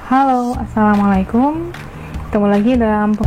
Halo, assalamualaikum. Ketemu lagi dalam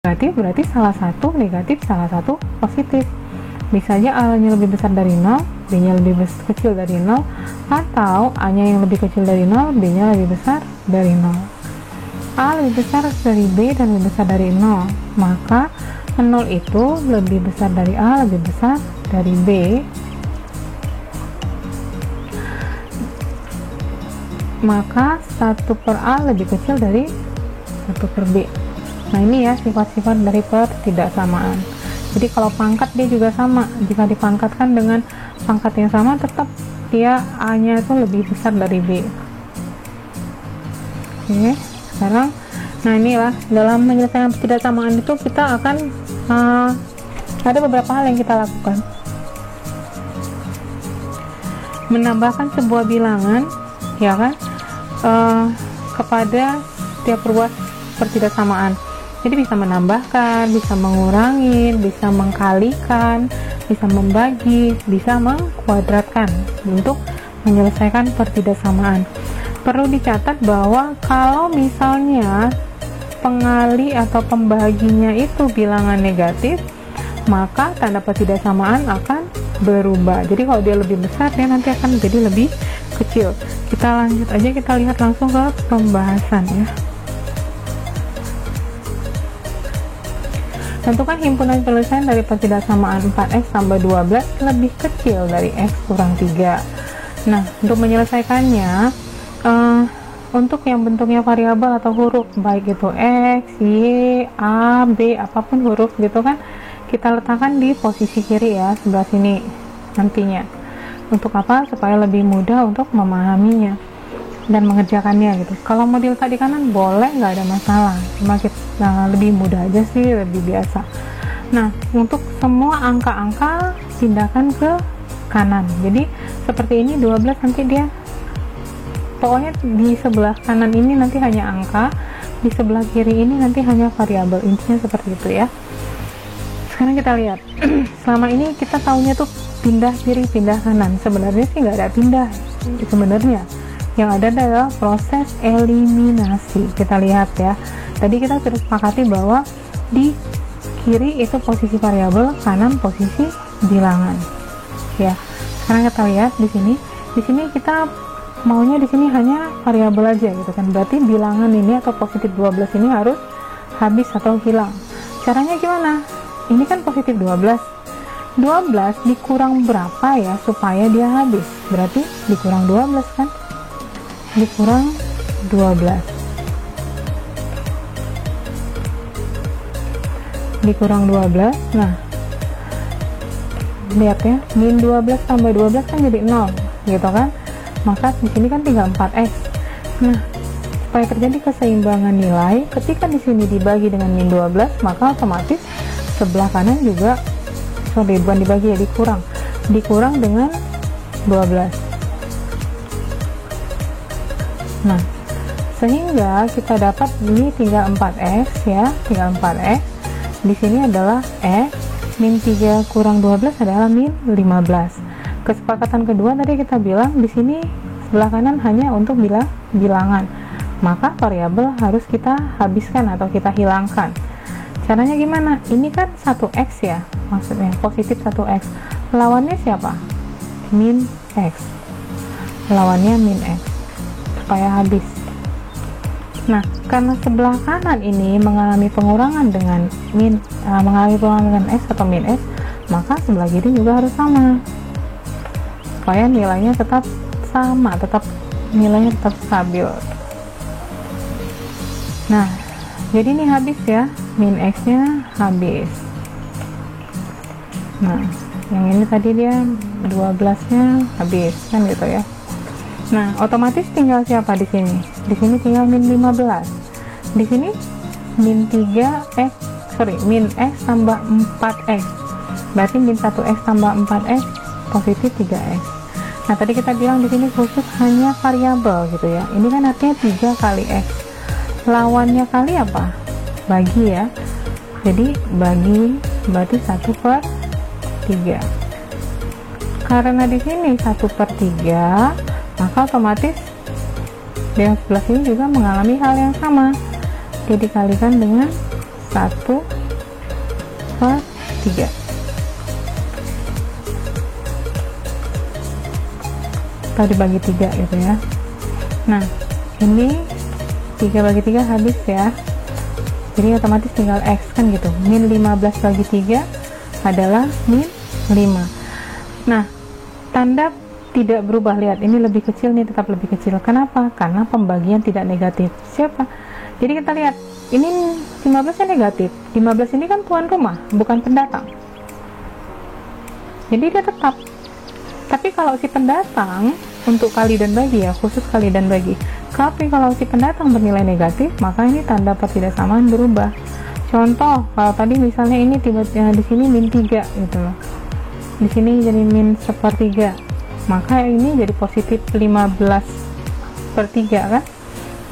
negatif, berarti salah satu negatif, salah satu positif. Bisa aja A-nya lebih besar dari 0, B-nya lebih kecil dari 0, atau A-nya yang lebih kecil dari 0, B-nya lebih besar dari 0. A lebih besar dari B dan lebih besar dari 0, maka 0 itu lebih besar dari A, lebih besar dari B. Maka 1 per A lebih kecil dari 1 per B. Nah, ini ya sifat-sifat dari pertidaksamaan. Jadi kalau pangkat dia juga sama. Jika dipangkatkan dengan pangkat yang sama, tetap dia A-nya itu lebih besar dari B. Oke, sekarang nah inilah dalam menyelesaikan pertidaksamaan itu kita akan ada beberapa hal yang kita lakukan. Menambahkan sebuah bilangan, ya kan, kepada setiap ruas pertidaksamaan. Jadi bisa menambahkan, bisa mengurangi, bisa mengkalikan, bisa membagi, bisa mengkuadratkan untuk menyelesaikan pertidaksamaan. Perlu dicatat bahwa kalau misalnya pengali atau pembaginya itu bilangan negatif, maka tanda pertidaksamaan akan berubah. Jadi kalau dia lebih besar, dia nanti akan menjadi lebih kecil. Kita lanjut aja, kita lihat langsung ke pembahasan ya. Tentukan himpunan penyelesaian dari pertidaksamaan 4x tambah 12 lebih kecil dari x kurang 3. Nah, untuk menyelesaikannya, untuk yang bentuknya variabel atau huruf, baik itu x, y, a, b, apapun huruf gitu kan, kita letakkan di posisi kiri ya, sebelah sini nantinya. Untuk apa? Supaya lebih mudah untuk memahaminya dan mengerjakannya gitu. Kalau mau diletak di kanan boleh, nggak ada masalah, cuma kita lebih mudah aja sih, lebih biasa. Nah, untuk semua angka-angka pindahkan ke kanan. Jadi seperti ini 12 nanti dia pokoknya di sebelah kanan ini nanti hanya angka, di sebelah kiri ini nanti hanya variabel. Intinya seperti itu ya. Sekarang kita lihat selama ini kita taunya tuh pindah kiri, pindah kanan. Sebenarnya sih nggak ada pindah sebenarnya. Yang ada adalah proses eliminasi. Kita lihat ya. Tadi kita sudah sepakati bahwa di kiri itu posisi variabel, kanan posisi bilangan. Ya. Sekarang kita lihat di sini. Di sini kita maunya di sini hanya variabel aja gitu kan. Berarti bilangan ini atau positif 12 ini harus habis atau hilang. Caranya gimana? Ini kan positif 12. 12 dikurang berapa ya supaya dia habis? Berarti dikurang 12 kan? Dikurang 12. Dikurang 12. Nah, lihat ya, min 12 tambah 12 kan jadi 0, gitu kan? Maka di sini kan tinggal 4x. Nah, supaya terjadi keseimbangan nilai, ketika di sini dibagi dengan min 12, maka otomatis sebelah kanan juga bukan dibagi ya, dikurang dengan 12. Nah, sehingga kita dapat ini tinggal 4x ya, tinggal 4x. Di sini adalah x, min 3 kurang 12 adalah min 15. Kesepakatan kedua tadi kita bilang di sini sebelah kanan hanya untuk bilangan, maka variabel harus kita habiskan atau kita hilangkan. Caranya gimana? Ini kan 1x ya, maksudnya positif 1x. Lawannya siapa? Min x. Lawannya min x supaya habis. Nah, karena sebelah kanan ini mengalami pengurangan dengan mengalami pengurangan dengan x atau min x, maka sebelah kiri juga harus sama supaya nilainya tetap sama, nilainya tetap stabil. Nah, jadi ini habis ya, min x nya habis. Nah, yang ini tadi dia 12 nya habis kan gitu ya. Nah, otomatis tinggal siapa di sini? Di sini tinggal min 15. Di sini min 3x, min x tambah 4x. Berarti min 1x tambah 4x positif 3x. Nah, tadi kita bilang di sini khusus hanya variabel gitu ya. Ini kan artinya 3 kali x. Lawannya kali apa? Bagi ya. Jadi bagi berarti 1/3. Karena di sini 1/3, maka otomatis yang sebelah sini juga mengalami hal yang sama. Jadi dikalikan dengan 1/3. Tadi bagi 3 gitu ya. Nah, ini 3 bagi 3 habis ya, jadi otomatis tinggal x kan gitu. Min 15 bagi 3 adalah min 5. Nah, tanda tidak berubah, lihat ini lebih kecil nih, tetap lebih kecil. Kenapa? Karena pembagian tidak negatif. Siapa? Jadi kita lihat ini 15 nya negatif, 15 ini kan tuan rumah bukan pendatang, jadi dia tetap. Tapi kalau si pendatang untuk kali dan bagi ya, khusus kali dan bagi. Tapi kalau si pendatang bernilai negatif, maka ini tanda pertidaksamaan berubah. Contoh, kalau tadi misalnya ini tiba-tiba di sini min 3 gitu loh. Di sini jadi min 1/3. Maka ini jadi positif 15/3 kan?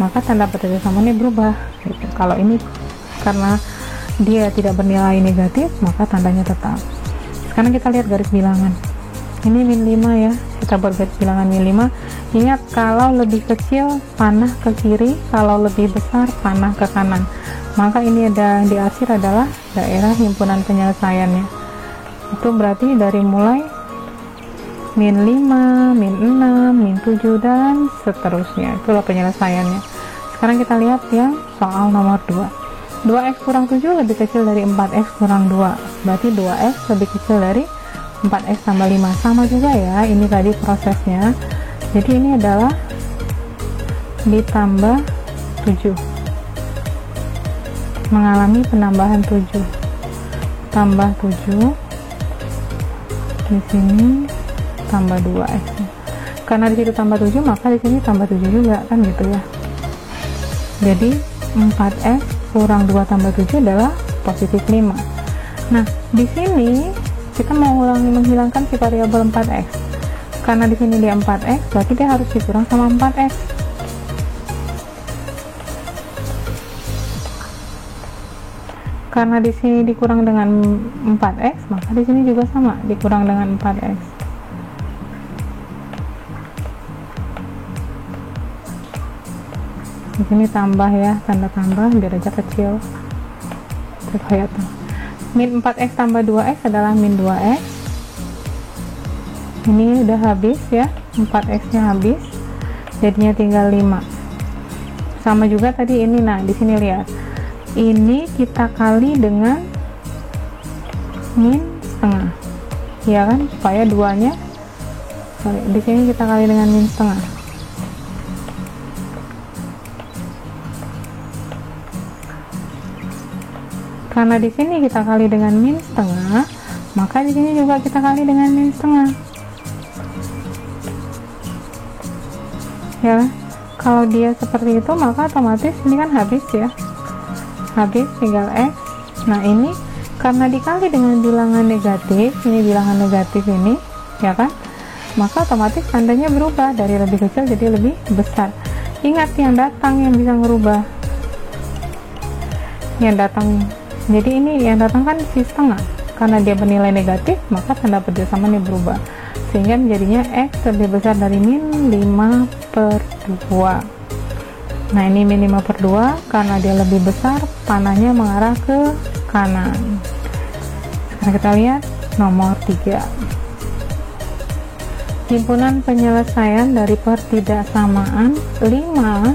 Maka tanda pertidaksamaannya berubah gitu. Kalau ini karena dia tidak bernilai negatif, maka tandanya tetap. Sekarang kita lihat garis bilangan. Ini min 5 ya, kita buat garis bilangan min 5. Ingat, kalau lebih kecil panah ke kiri, kalau lebih besar panah ke kanan. Maka ini ada di arsir adalah daerah himpunan penyelesaiannya. Itu berarti dari mulai min 5, min 6, min 7 dan seterusnya. Itulah penyelesaiannya. Sekarang kita lihat yang soal nomor 2. 2x kurang 7 lebih kecil dari 4x kurang 2. Berarti 2x lebih kecil dari 4x tambah 5. Sama juga ya, ini tadi prosesnya. Jadi ini adalah ditambah 7, mengalami penambahan 7, tambah 7, di sini tambah 2x. Karena di situ tambah 7, maka di sini tambah 7 juga kan gitu ya. Jadi 4x kurang 2 tambah 7 adalah positif 5. Nah, di sini kita mau menghilangkan si variabel 4x. Karena di sini dia 4x, berarti dia harus dikurang sama 4x. Karena di sini dikurang dengan 4x, maka di sini juga sama, dikurang dengan 4x. Di sini tambah ya, tanda tambah biar aja kecil. Kelihatan. Min 4x tambah 2x adalah min 2x. Ini udah habis ya, 4x nya habis, jadinya tinggal 5. Sama juga tadi ini, nah di sini lihat, ini kita kali dengan min setengah. ya kan, supaya duanya, di sini kita kali dengan min setengah. Karena di sini kita kali dengan min setengah, maka di sini juga kita kali dengan min setengah. Ya, kalau dia seperti itu maka otomatis ini kan habis ya, habis, tinggal X. Nah ini karena dikali dengan bilangan negatif, ini bilangan negatif ini, ya kan, maka otomatis tandanya berubah dari lebih kecil jadi lebih besar. Ingat yang datang yang bisa merubah, yang datang, jadi ini yang datang kan si setengah, karena dia bernilai negatif maka tanda persamaan berubah, sehingga menjadinya X lebih besar dari min 5/2. Nah ini min 5/2 karena dia lebih besar, panahnya mengarah ke kanan. Sekarang kita lihat nomor 3. Himpunan penyelesaian dari pertidaksamaan 5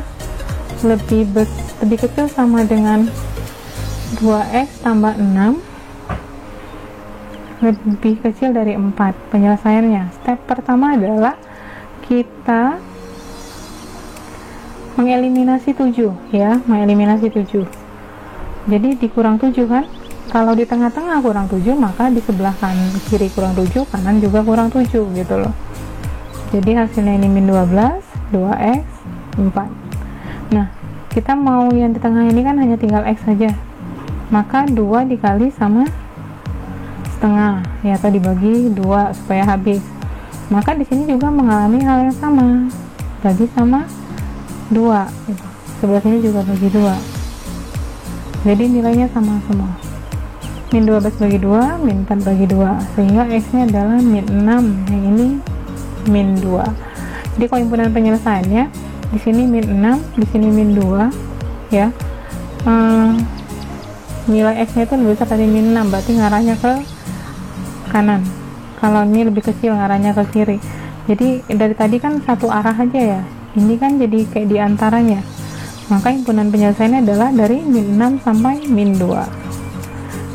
lebih kecil sama dengan 2x tambah 6 lebih kecil dari 4. Penyelesaiannya, step pertama adalah kita mengeliminasi 7 ya, mengeliminasi 7. Jadi dikurang 7 kan, kalau di tengah-tengah kurang 7 maka di sebelah kanan kiri kurang 7, kanan juga kurang 7 gitu loh. Jadi hasilnya ini min 12, 2x, 4. Nah kita mau yang di tengah ini kan hanya tinggal x saja, maka 2 dikali sama setengah ya, atau dibagi 2 supaya habis. Maka di sini juga mengalami hal yang sama, bagi sama 2 gitu. Sebelah sini juga bagi 2, jadi nilainya sama semua, min 12 bagi 2, min 4 bagi 2, sehingga x nya adalah min 6, yang ini min 2. Jadi kalau himpunan penyelesaiannya di sini min 6, di sini min 2 ya, nilai x nya itu lebih besar dari min 6, berarti ngarahnya ke kanan. Kalau ini lebih kecil ngarahnya ke kiri. Jadi dari tadi kan satu arah aja ya, ini kan jadi kayak diantaranya. Maka himpunan penyelesaiannya adalah dari min 6 sampai min 2.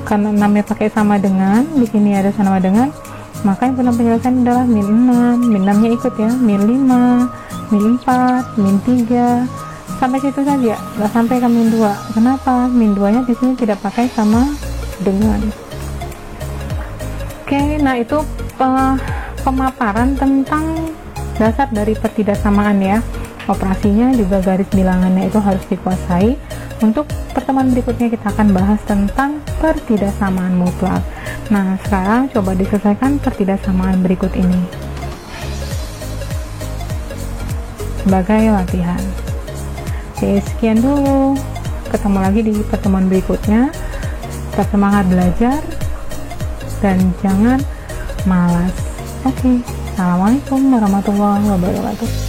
Karena 6 nya pakai sama dengan, di sini ada sama dengan, maka himpunan penyelesaian adalah min 6, min 6 nya ikut ya, min 5, min 4, min 3, sampai situ saja, nggak sampai ke min 2. Kenapa? Min 2 nya di sini tidak pakai sama dengan. Oke, nah itu pemaparan tentang dasar dari pertidaksamaan ya. Operasinya juga garis bilangannya itu harus dikuasai. Untuk pertemuan berikutnya kita akan bahas tentang pertidaksamaan mutlak. Nah sekarang coba diselesaikan pertidaksamaan berikut ini sebagai latihan. Oke, sekian dulu, ketemu lagi di pertemuan berikutnya. Tetap semangat belajar dan jangan malas. Oke, assalamualaikum warahmatullahi wabarakatuh.